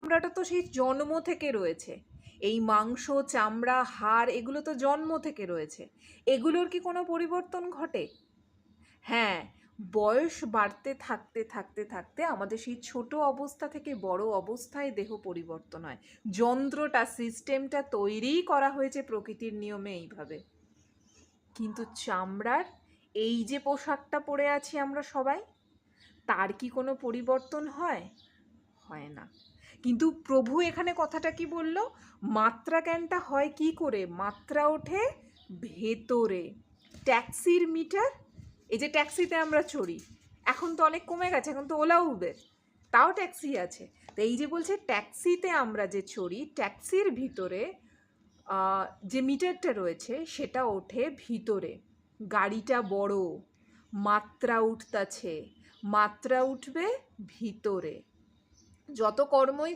চামড়াটা তো সেই জন্ম থেকে রয়েছে, এই মাংস, চামড়া, হাড় এগুলো তো জন্ম থেকে রয়েছে, এগুলোর কি কোনো পরিবর্তন ঘটে? হ্যাঁ, বয়স বাড়তে থাকতে থাকতে থাকতে আমাদের সেই ছোট অবস্থা থেকে বড় অবস্থায় দেহ পরিবর্তন হয়। যন্ত্রটা, সিস্টেমটা তৈরিই করা হয়েছে প্রকৃতির নিয়মে এইভাবে। কিন্তু চামড়ার এই যে পোশাকটা পরে আছি আমরা সবাই, তার কি কোনো পরিবর্তন হয়? হয় না। কিন্তু প্রভু এখানে কথাটা কি বলল? মাত্রা জ্ঞানটা হয় কি করে? মাত্রা ওঠে ভেতরে। ট্যাক্সির মিটার, এই যে ট্যাক্সিতে আমরা চড়ি, এখন তো অনেক কমে গেছে, এখন তো ওলা উবের, তাও ট্যাক্সি আছে। তো এই যে বলছে ট্যাক্সিতে আমরা যে চড়ি, ট্যাক্সির ভিতরে যে মিটারটা রয়েছে সেটা ওঠে ভিতরে। গাড়িটা বড়, মাত্রা উঠতাছে, মাত্রা উঠবে ভিতরে। যত কর্মই